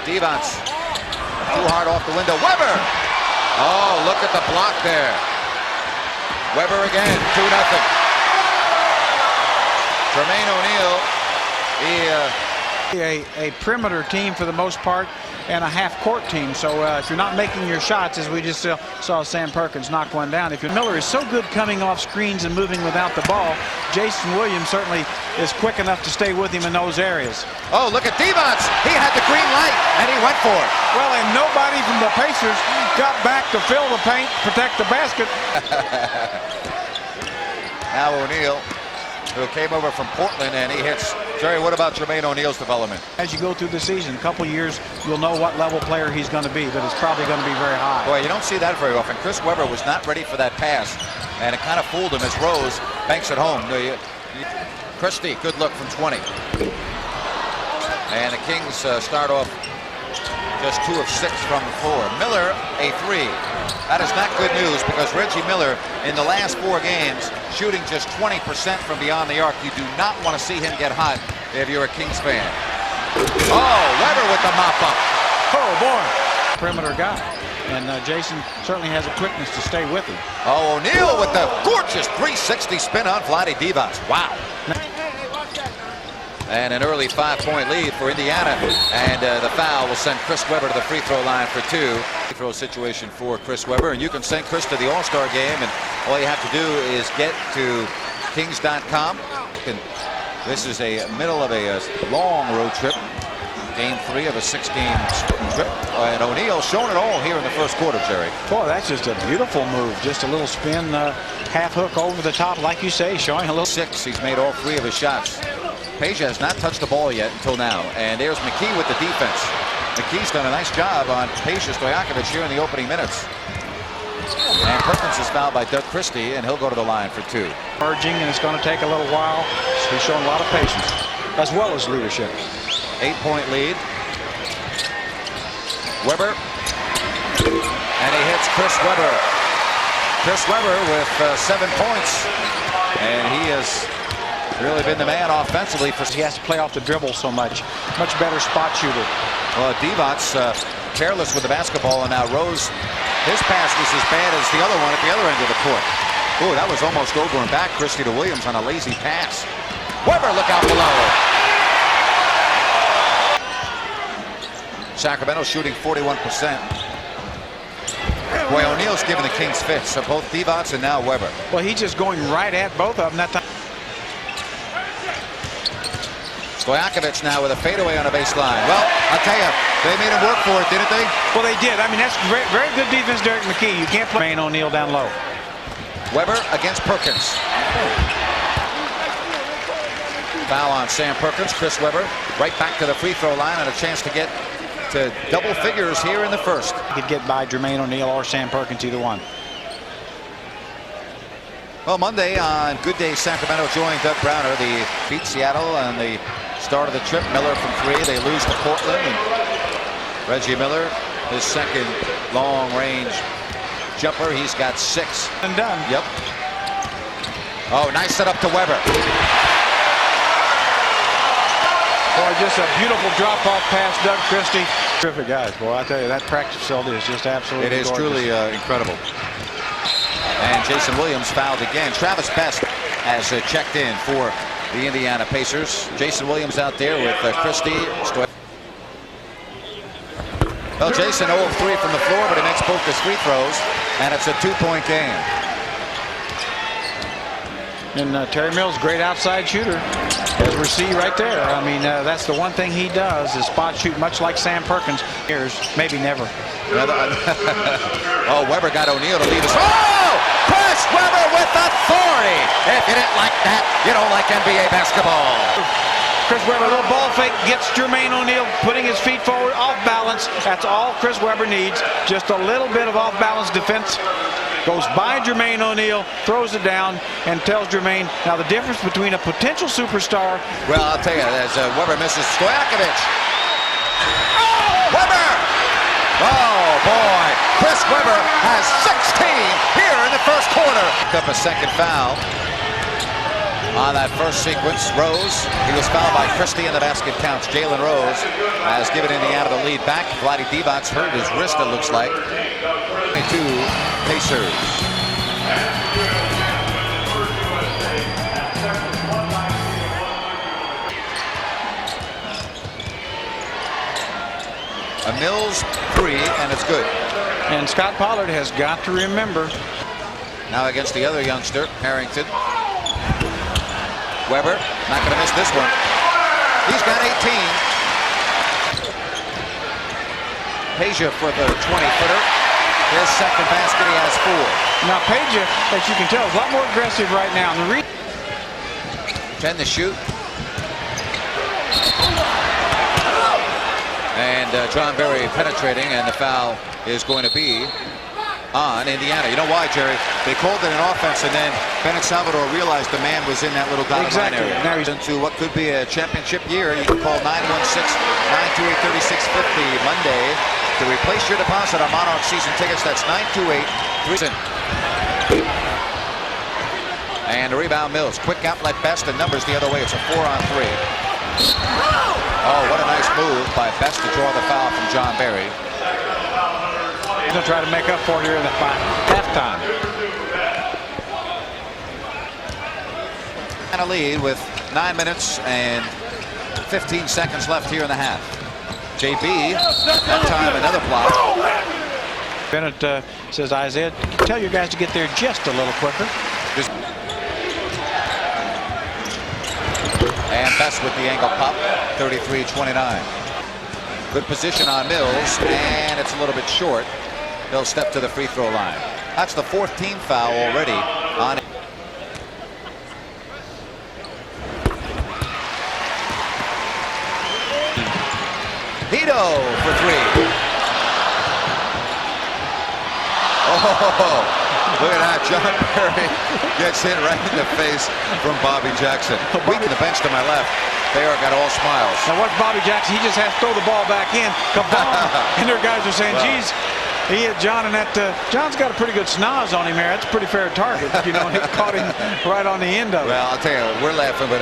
Devon's too hard off the window. Weber! Oh, look at the block there. Weber again, 2-0. Jermaine O'Neal, a perimeter team for the most part and a half-court team. So if you're not making your shots, as we just saw Sam Perkins knock one down. Miller is so good coming off screens and moving without the ball. Jason Williams certainly is quick enough to stay with him in those areas. Oh, look at Devon's. He had the green light, and he went for it. Well, and nobody from the Pacers got back to fill the paint, protect the basket. Now O'Neal, who came over from Portland, and he hits. Jerry, what about Jermaine O'Neal's development? As you go through the season, a couple years, you'll know what level player he's going to be, but it's probably going to be very high. Boy, you don't see that very often. Chris Webber was not ready for that pass, and it kind of fooled him as Rose banks it home. Christie, good look from 20. And the Kings start off just 2 of 6 from the floor. Miller, a 3. That is not good news, because Reggie Miller, in the last 4 games, shooting just 20% from beyond the arc. You do not want to see him get hot if you're a Kings fan. Oh, Weber with the mop up. Oh, boy. Perimeter guy. And Jason certainly has a quickness to stay with him. Oh, O'Neal with the gorgeous 360 spin on Vlade Divac. Wow. And an early 5-point lead for Indiana. And the foul will send Chris Webber to the free throw line for 2. Free throw situation for Chris Webber. And you can send Chris to the All-Star game. And all you have to do is get to Kings.com. This is a middle of a long road trip. Game 3 of a 6-game trip. And O'Neal showing it all here in the first quarter, Jerry. Boy, that's just a beautiful move. Just a little spin, half hook over the top, like you say, showing a little. 6, he's made all 3 of his shots. Peja has not touched the ball yet until now. And there's McKee with the defense. McKee's done a nice job on Peja Stojakovic here in the opening minutes. And Perkins is fouled by Doug Christie, and he'll go to the line for 2. Merging, and it's going to take a little while. He's shown a lot of patience, as well as leadership. 8-point lead. Webber. And he hits Chris Webber. Chris Webber with 7 points. And he has really been the man offensively. He has to play off the dribble so much. Much better spot shooter. Well, Devon's careless with the basketball, and now Rose, his pass was as bad as the other one at the other end of the court. Oh, that was almost over and back. Christie to Williams on a lazy pass. Webber, look out below. Sacramento shooting 41%. Boy, O'Neal's giving the Kings fits. So both Devon's and now Webber. Well, he's just going right at both of them that time. Stojakovic now with a fadeaway on a baseline. Well, I'll tell you, they made him work for it, didn't they? Well, they did. I mean, that's very, very good defense, Derek McKee. You can't play O'Neal down low. Webber against Perkins. Foul on Sam Perkins. Chris Webber right back to the free throw line and a chance to get to double figures here in the first. You could get by Jermaine O'Neal or Sam Perkins, either one. Well, Monday on Good Day Sacramento joined Doug Browner. They beat Seattle on the start of the trip. Miller from 3. They lose to Portland. And Reggie Miller, his second long-range jumper. He's got 6. And done. Yep. Oh, nice setup to Webber. Boy, just a beautiful drop-off pass, Doug Christie. Terrific guys. Boy, I tell you, that practice facility is just absolutely gorgeous. It is truly incredible. And Jason Williams fouled again. Travis Best has checked in for the Indiana Pacers. Jason Williams out there with Christie. Well, Jason 0 of 3 from the floor, but he makes both his free throws, and it's a 2-point game. And Terry Mills, great outside shooter, as we see right there. I mean, that's the one thing he does is spot shoot, much like Sam Perkins. Years, maybe never. Oh, Webber got O'Neal to lead us. Oh! Chris Webber with authority. If you didn't like that, you don't like NBA basketball. Chris Webber, a little ball fake, gets Jermaine O'Neal putting his feet forward, off balance. That's all Chris Webber needs. Just a little bit of off-balance defense. Goes by Jermaine O'Neal, throws it down, and tells Jermaine. Now the difference between a potential superstar. Well, I'll tell you, as Webber misses Stojakovic. Oh, Webber! Oh, boy. Chris Webber has 16 here in the first quarter. Picked up a second foul. On that first sequence, Rose, he was fouled by Christie, and the basket counts. Jalen Rose has given Indiana the lead back. Vlade Divac's hurt his wrist, it looks like. 22 Pacers. A Mills 3, and it's good. And Scott Pollard has got to remember. Now against the other youngster, Harrington. Weber, not going to miss this one. He's got 18. Peja for the 20-footer. His second basket, he has 4. Now Peja, as you can tell, is a lot more aggressive right now. 10 to shoot. And John Berry penetrating, and the foul is going to be on Indiana. You know why, Jerry? They called it an offense, and then Bennett Salvador realized the man was in that little dotted line area. Now he's into what could be a championship year. You can call 916-928-3650 Monday to replace your deposit on Monarch season tickets. That's 928-3. And a rebound, Mills. Quick outlet Best, and numbers the other way. It's a 4-on-3. Oh, what a nice move by Best to draw the foul from John Berry. He'll try to make up for it here in the halftime. And a lead with 9 minutes and 15 seconds left here in the half. JB, that time another block. Bennett says, Isaiah, tell your guys to get there just a little quicker. And Best with the ankle pop, 33-29. Good position on Mills, and it's a little bit short. He'll step to the free throw line. That's the 4th team foul already on it. Hito for 3. Oh, look at that. John Berry gets hit right in the face from Bobby Jackson. Weak in the bench to my left. They got all smiles. Now what's Bobby Jackson? He just has to throw the ball back in. And their guys are saying, geez, he hit John, and that John's got a pretty good snoz on him here. That's a pretty fair target, you know, and he caught him right on the end of it. Well, I'll tell you, we're laughing, but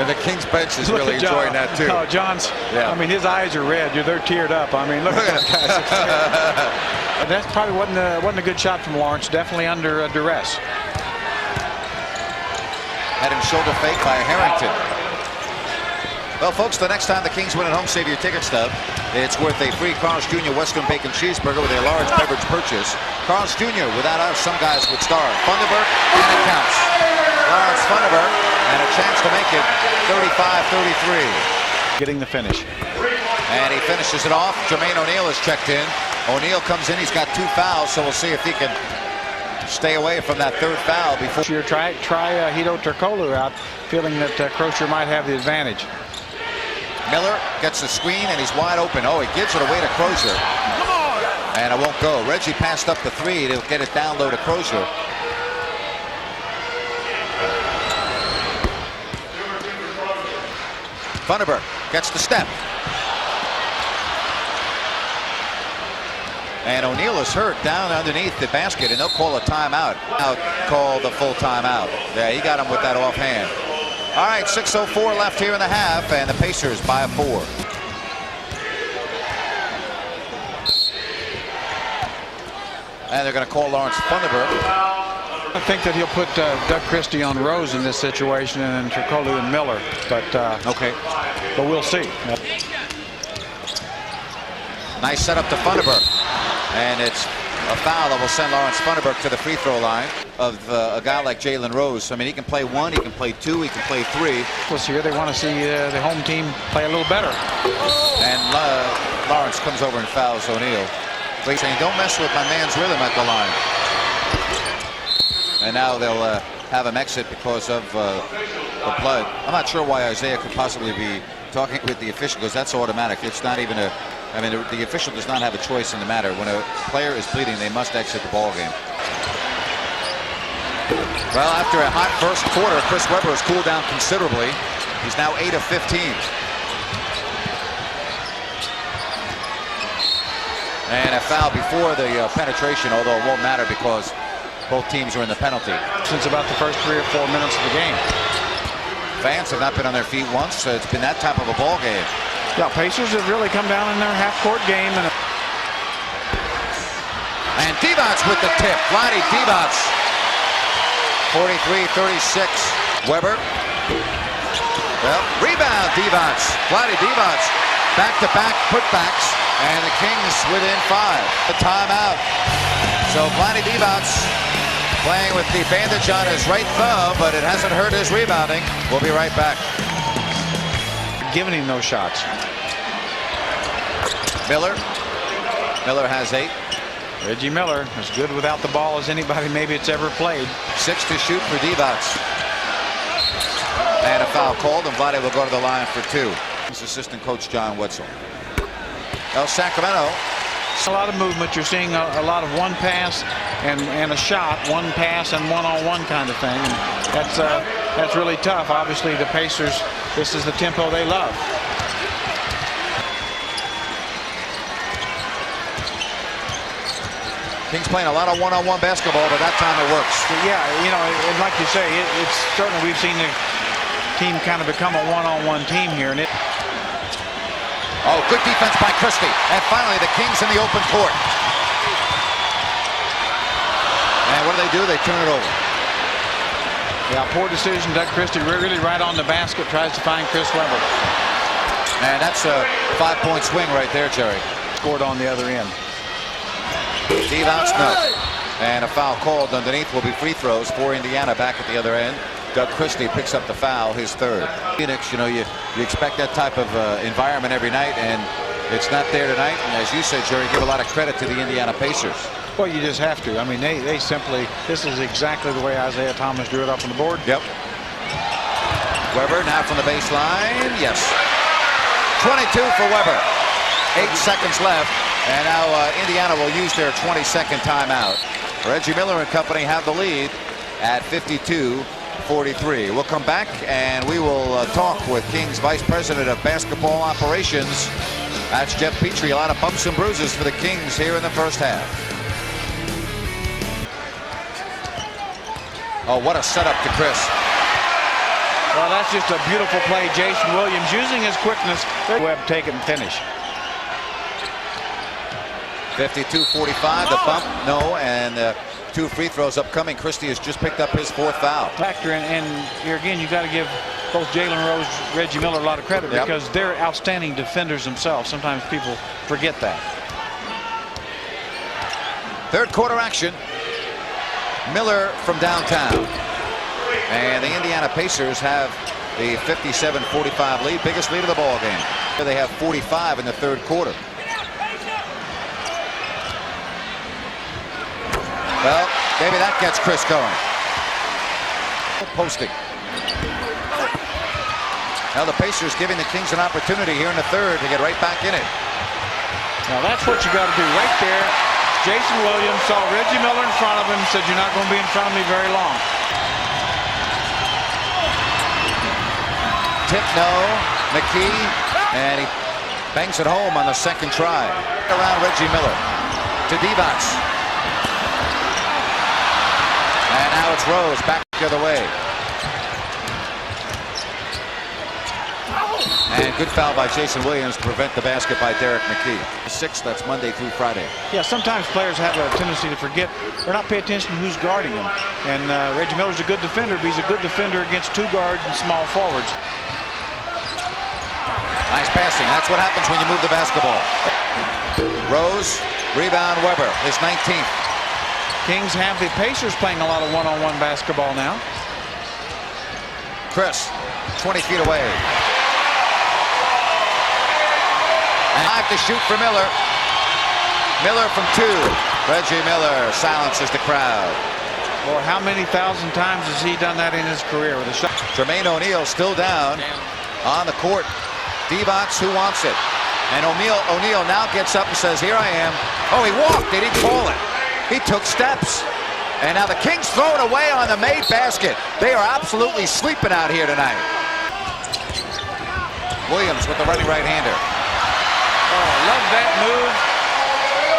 the King's bench is really enjoying that too. No, John's, I mean, his eyes are red. They're teared up. I mean, look at those guys. That's probably wasn't a good shot from Lawrence. Definitely under duress. Had him shoulder fake by Harrington. Well, folks, the next time the Kings win at home, save your ticket stub. It's worth a free Carl's Jr. Western Bacon Cheeseburger with a large beverage purchase. Carl's Jr. Without us, some guys would starve. Funderburg, and it counts. Lawrence Funderburg, and a chance to make it 35-33. Getting the finish. And he finishes it off. Jermaine O'Neal is checked in. O'Neal comes in. He's got 2 fouls, so we'll see if he can stay away from that 3rd foul before. Try Hito Turkoglu out, feeling that Crozier might have the advantage. Miller gets the screen, and he's wide open. Oh, he gives it away to Crozier. And it won't go. Reggie passed up the 3 to get it down low to Crozier. Funderburg gets the step. And O'Neal is hurt down underneath the basket, and they'll call a timeout. Now call the full timeout. Yeah, he got him with that offhand. All right, 6:04 left here in the half, and the Pacers by 4. And they're going to call Lawrence Funderburg. I think that he'll put Doug Christie on Rose in this situation, and then Turkoglu and Miller. But okay, but we'll see. Nice setup to Funderburg, and it's a foul that will send Lawrence Funderburg to the free throw line of a guy like Jalen Rose. I mean, he can play 1, he can play 2, he can play 3. This year they want to see the home team play a little better. And Lawrence comes over and fouls O'Neal. He's saying, don't mess with my man's rhythm at the line. And now they'll have him exit because of the blood. I'm not sure why Isaiah could possibly be talking with the official, because that's automatic. It's not even a, I mean, the official does not have a choice in the matter. When a player is bleeding, they must exit the ball game. Well, after a hot first quarter, Chris Webber has cooled down considerably. He's now 8 of 15. And a foul before the penetration, although it won't matter because both teams are in the penalty. Since about the first 3 or 4 minutes of the game. Fans have not been on their feet once, so it's been that type of a ball game. Yeah, Pacers have really come down in their half-court game. And Divac with the tip. Vlade Divac. 43-36. Weber. Well, rebound Divac. Vlade Divac. Back-to-back putbacks. And the Kings within 5. A timeout. So Vlade Divac playing with the bandage on his right thumb, but it hasn't hurt his rebounding. We'll be right back. Giving him those shots. Miller. Miller has 8. Reggie Miller, as good without the ball as anybody maybe it's ever played. 6 to shoot for Divac. And a foul called, and Vlade will go to the line for 2. His assistant coach John Wetzel. Sacramento. A lot of movement. You're seeing a lot of one pass and a shot, one pass and one-on-one kind of thing. And that's really tough. Obviously, the Pacers, this is the tempo they love. Kings playing a lot of one-on-one basketball, but that time it works. Yeah, you know, and like you say, it's certainly we've seen the team kind of become a one-on-one team here, and Oh, good defense by Christie. And finally, the Kings in the open court. And what do? They turn it over. Yeah, poor decision. Doug Christie really right on the basket, tries to find Chris Webber. And that's a 5-point swing right there, Jerry. Scored on the other end. Divac, no. And a foul called underneath will be free throws for Indiana back at the other end. Doug Christie picks up the foul, his 3rd. Phoenix, you know, you expect that type of environment every night, and it's not there tonight. And as you said, Jerry, give a lot of credit to the Indiana Pacers. Well, you just have to. I mean, they simply, this is exactly the way Isaiah Thomas drew it up on the board. Yep. Weber now from the baseline. Yes. 22 for Weber. 8 seconds left. And now Indiana will use their 22nd timeout. Reggie Miller and company have the lead at 52-43. We'll come back and we will talk with Kings Vice President of Basketball Operations. That's Jeff Petrie. A lot of bumps and bruises for the Kings here in the first half. Oh, what a setup to Chris. Well, that's just a beautiful play. Jason Williams using his quickness. Webb take it and finish. 52-45, the bump, no, and 2 free throws upcoming. Christie has just picked up his 4th foul. Factor in, and here again, you got to give both Jalen Rose, Reggie Miller a lot of credit because they're outstanding defenders themselves. Sometimes people forget that. 3rd quarter action. Miller from downtown. And the Indiana Pacers have the 57-45 lead, biggest lead of the ball game. They have 45 in the 3rd quarter. Well, maybe that gets Chris going. Posting. Now the Pacers giving the Kings an opportunity here in the 3rd to get right back in it. Now that's what you got to do right there. Jason Williams saw Reggie Miller in front of him, said, "You're not going to be in front of me very long." Tip no, McKee, and he bangs it home on the 2nd try. Around Reggie Miller to Divac. And now it's Rose back the other way. And good foul by Jason Williams to prevent the basket by Derek McKee. 6, that's Monday through Friday. Yeah, sometimes players have a tendency to forget or not pay attention to who's guarding them. And Reggie Miller's a good defender, but he's a good defender against 2 guards and small forwards. Nice passing. That's what happens when you move the basketball. Rose, rebound Weber, his 19th. Kings have the Pacers playing a lot of one-on-one basketball now. Chris, 20 feet away. And 5 to shoot for Miller. Miller from 2. Reggie Miller silences the crowd. Boy, how many thousand times has he done that in his career with a shot? Jermaine O'Neal still down on the court. Divac, who wants it? And O'Neal now gets up and says, "Here I am." Oh, he walked. They didn't call it. He took steps. And now the Kings throw it away on the made basket. They are absolutely sleeping out here tonight. Williams with the running right-hander. Oh, love that move.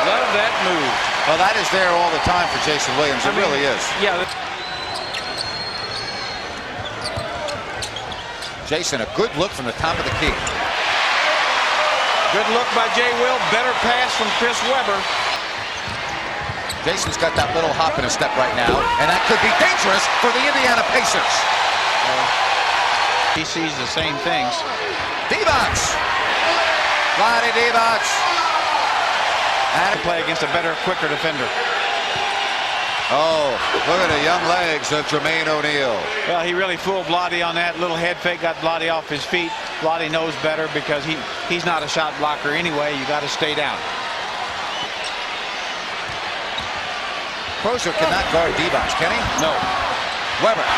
Love that move. Well, that is there all the time for Jason Williams. It really is. Yeah. Jason, a good look from the top of the key. Good look by Jay Will. Better pass from Chris Webber. Jason's got that little hop in his step right now, and that could be dangerous for the Indiana Pacers. He sees the same things. Divac. Vlade Divac. And play against a better, quicker defender. Oh, look at the young legs of Jermaine O'Neal. Well, he really fooled Vlade on that little head fake, got Vlade off his feet. Vlade knows better because he's not a shot blocker anyway. You got to stay down. Crozier cannot guard Divac, can he? No. Webber.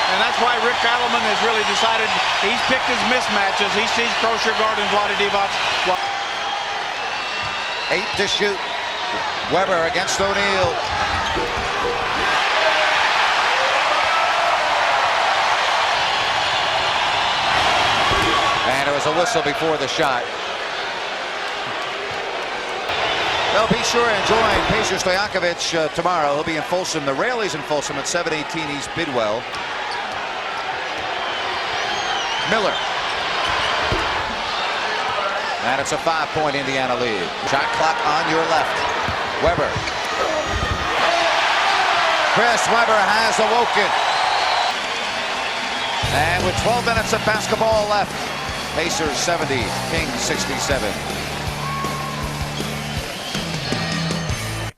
And that's why Rick Adelman has really decided he's picked his mismatches. He sees Crozier guarding Vlade Divac. 8 to shoot. Webber against O'Neal. And it was a whistle before the shot. Well, be sure and join Pacer Stojakovic tomorrow. He'll be in Folsom. The Raley's in Folsom at 718 East Bidwell. Miller. And it's a 5-point Indiana lead. Shot clock on your left. Webber. Chris Webber has awoken. And with 12 minutes of basketball left, Pacers 70, Kings 67.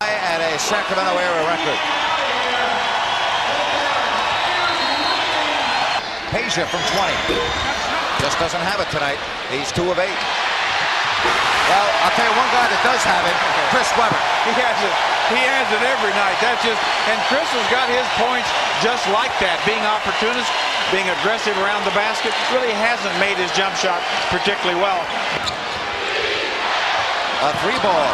At a Sacramento era record. Peja from 20. Just doesn't have it tonight. He's 2 of 8. Well, I'll tell you one guy that does have it, Chris Webber. He has it. He has it every night. That's just, and Chris has got his points just like that. Being opportunist, being aggressive around the basket, really hasn't made his jump shot particularly well. A 3-ball.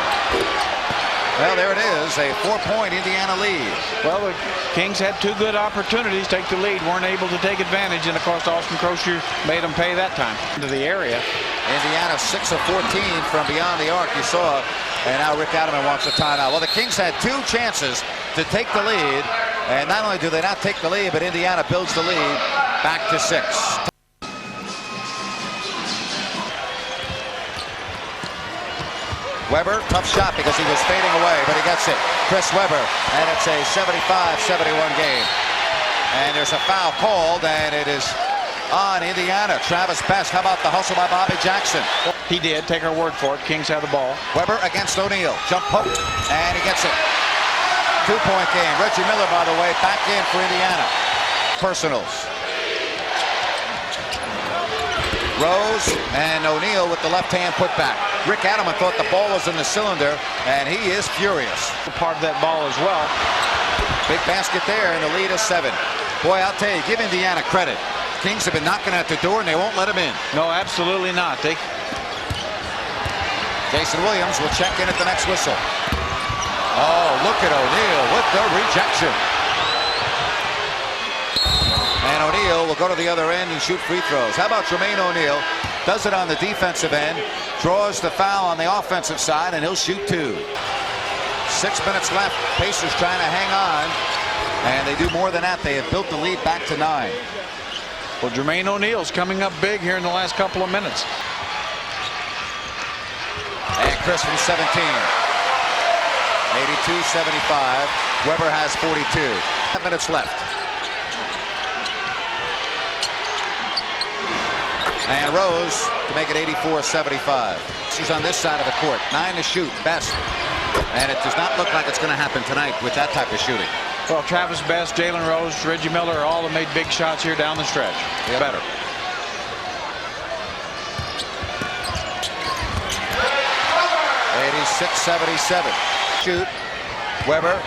Well, there it is, a 4-point Indiana lead. Well, the Kings had 2 good opportunities to take the lead, weren't able to take advantage, and of course Austin Crozier made them pay that time. Into the area. Indiana 6 of 14 from beyond the arc, you saw, and now Rick Adelman wants a timeout. Well, the Kings had 2 chances to take the lead, and not only do they not take the lead, but Indiana builds the lead back to 6. Webber, tough shot because he was fading away, but he gets it. Chris Webber, and it's a 75-71 game. And there's a foul called, and it is on Indiana. Travis Best, how about the hustle by Bobby Jackson? He did, take our word for it. Kings have the ball. Webber against O'Neal, jump poke, and he gets it. 2-point game. Reggie Miller, by the way, back in for Indiana. Personals. Rose and O'Neal with the left-hand putback. Rick Adelman thought the ball was in the cylinder, and he is furious. Part of that ball as well. Big basket there, and the lead is 7. Boy, I'll tell you, give Indiana credit. Kings have been knocking at the door, and they won't let them in. No, absolutely not. Jason Williams will check in at the next whistle. Oh, look at O'Neal with the rejection. And O'Neal will go to the other end and shoot free throws. How about Jermaine O'Neal? Does it on the defensive end, draws the foul on the offensive side, and he'll shoot 2. 6 minutes left. Pacers trying to hang on, and they do more than that. They have built the lead back to 9. Well, Jermaine O'Neal's coming up big here in the last couple of minutes. And Chris from 17. 82-75. Webber has 42. 5 minutes left. And Rose to make it 84-75. She's on this side of the court. 9 to shoot. Best. And it does not look like it's going to happen tonight with that type of shooting. Well, Travis Best, Jalen Rose, Reggie Miller all have made big shots here down the stretch. Yeah. Better. .76-77. Shoot. Webber.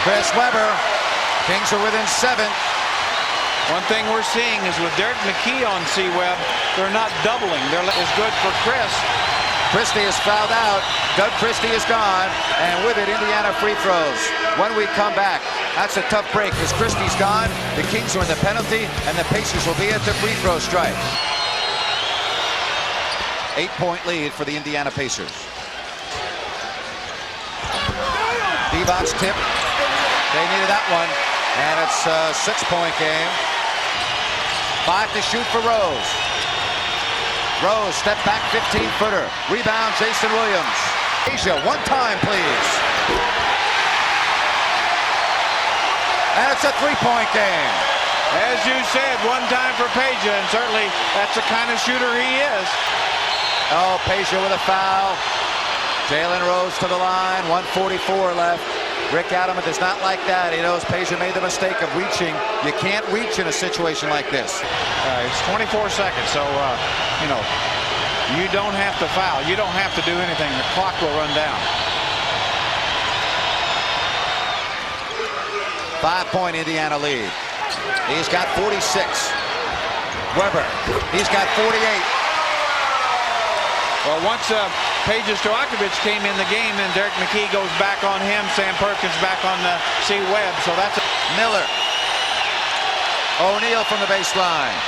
Chris Webber. Kings are within 7. One thing we're seeing is with Derek McKee on C-Web, they're not doubling. They're is good for Chris. Christie is fouled out. Doug Christie is gone. And with it, Indiana free throws. When we come back, that's a tough break because Christie's gone. The Kings are in the penalty, and the Pacers will be at the free throw stripe. 8-point lead for the Indiana Pacers. Divac's tip. They needed that one, and it's a 6-point game. 5 to shoot for Rose. Rose, step back 15-footer. Rebound, Jason Williams. Asia, one time, please. And it's a 3-point game. As you said, one time for Peja, and certainly that's the kind of shooter he is. Oh, Peja with a foul. Jalen Rose to the line, 1:44 left. Rick Adams does not like that. He knows Peja made the mistake of reaching. You can't reach in a situation like this. It's 24 seconds, so, you know, you don't have to foul. You don't have to do anything. The clock will run down. 5-point Indiana lead. He's got 46. Weber, he's got 48. Well, once Peja Stojakovic came in the game, then Derek McKee goes back on him. Sam Perkins back on C. Webb. So that's Miller. O'Neal from the baseline.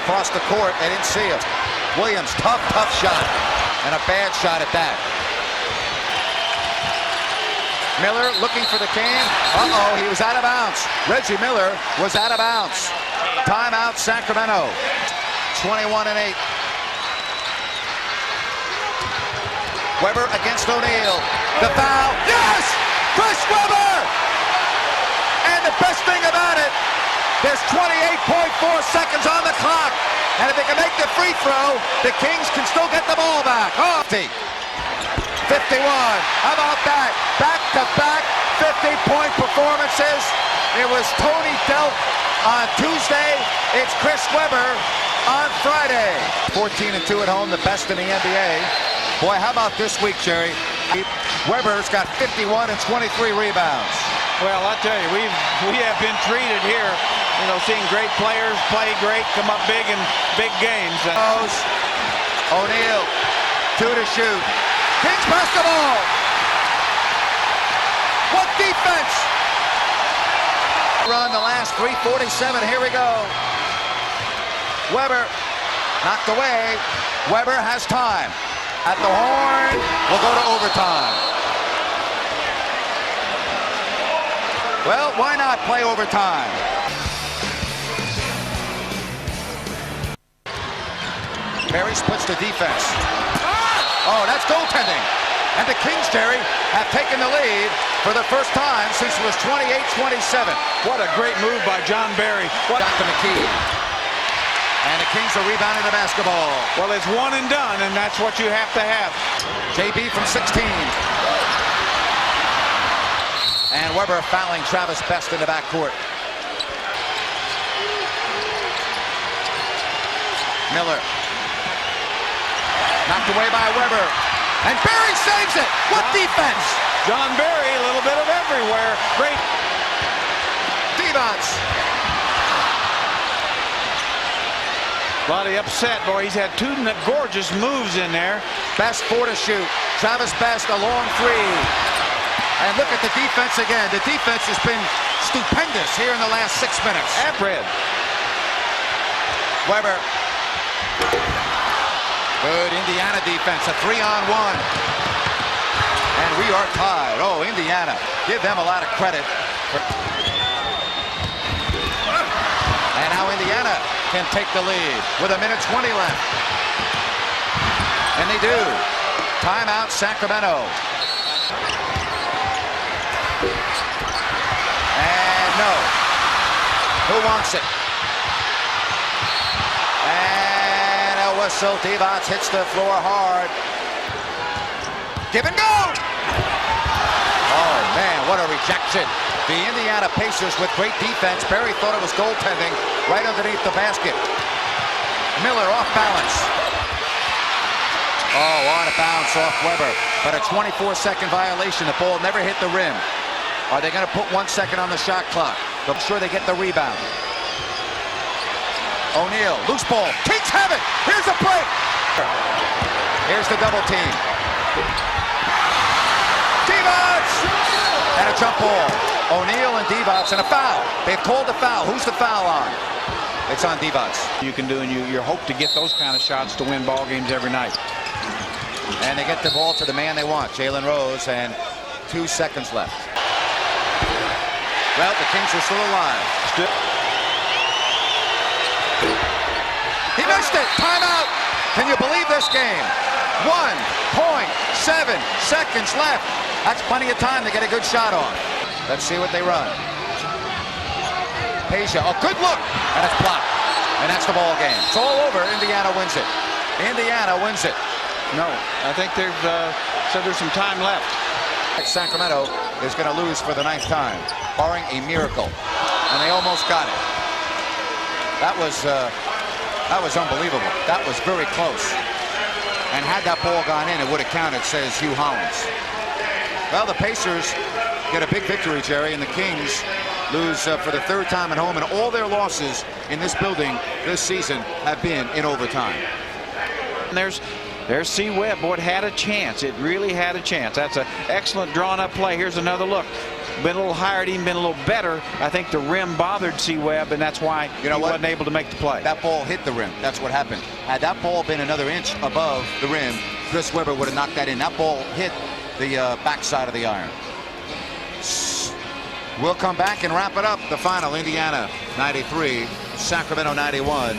Across the court, they didn't see him. Williams, tough shot. And a bad shot at that. Miller looking for the can. Uh-oh, he was out of bounds. Reggie Miller was out of bounds. Timeout, Sacramento. 21-8. Weber against O'Neal. The foul. Yes! Chris Weber! And the best thing about it, there's 28.4 seconds on the clock. And if they can make the free throw, the Kings can still get the ball back. 51. How about that? Back-to-back 50-point performances. It was Tony Delk on Tuesday. It's Chris Weber on Friday. 14-2 at home, the best in the NBA. Boy, how about this week, Jerry? Weber's got 51 and 23 rebounds. Well, I tell you, we have been treated here, you know, seeing great players play great, come up big in big games. O'Neal, 2 to shoot. Kings basketball. What defense? Run the last 3:47. Here we go. Weber knocked away. Weber has time. At the horn, we'll go to overtime. Well, why not play overtime? Barry splits the defense. Oh, that's goaltending. And the Kings, Jerry, have taken the lead for the first time since it was 28-27. What a great move by John Barry. Got to McKee. And the Kings are rebounding the basketball. Well, it's one and done, and that's what you have to have. JB from 16. And Weber fouling Travis Best in the backcourt. Miller. Knocked away by Weber. And Barry saves it. What defense? John Barry, a little bit of everywhere. Great. Divac. Body upset, boy. He's had 2 gorgeous moves in there. Best 4 to shoot. Travis Best a long 3. And look at the defense again. The defense has been stupendous here in the last 6 minutes. Fred. Weber. Good Indiana defense, a 3-on-1. And we are tied. Oh, Indiana. Give them a lot of credit. And now Indiana can take the lead with 1:20 left. And they do. Timeout, Sacramento. And no. Who wants it? And a whistle. Divac hits the floor hard. Give and go! Oh, man, what a rejection. The Indiana Pacers with great defense. Barry thought it was goaltending right underneath the basket. Miller off balance. Oh, out of bounds off Weber. But a 24-second violation. The ball never hit the rim. Are they going to put 1 second on the shot clock? I'm sure they get the rebound. O'Neal, loose ball. Kings have it. Here's a break. Here's the double team. Divac! And a jump ball. O'Neal and Divac and a foul. They've called the foul. Who's the foul on? It's on Divac. You can do, and you hope to get those kind of shots to win ball games every night. And they get the ball to the man they want, Jalen Rose, and 2 seconds left. Well, the Kings are still alive. He missed it. Timeout. Can you believe this game? 1.7 seconds left. That's plenty of time to get a good shot on. Let's see what they run. Asia, a good look, and it's blocked. And that's the ball game. It's all over. Indiana wins it. Indiana wins it. No, I think they've said there's some time left. Sacramento is going to lose for the 9th time, barring a miracle. And they almost got it. That was unbelievable. That was very close. And had that ball gone in, it would have counted, says Hugh Hollins. Well, the Pacers get a big victory, Jerry, and the Kings lose for the 3rd time at home, and all their losses in this building this season have been in overtime. And there's C. Webb. Boy, it had a chance. It really had a chance. That's an excellent drawn-up play. Here's another look. Been a little higher, even been a little better. I think the rim bothered C. Webb, and that's why he wasn't able to make the play. That ball hit the rim. That's what happened. Had that ball been another inch above the rim, Chris Webber would have knocked that in. That ball hit the backside of the iron. We'll come back and wrap it up. The final, Indiana 93, Sacramento 91.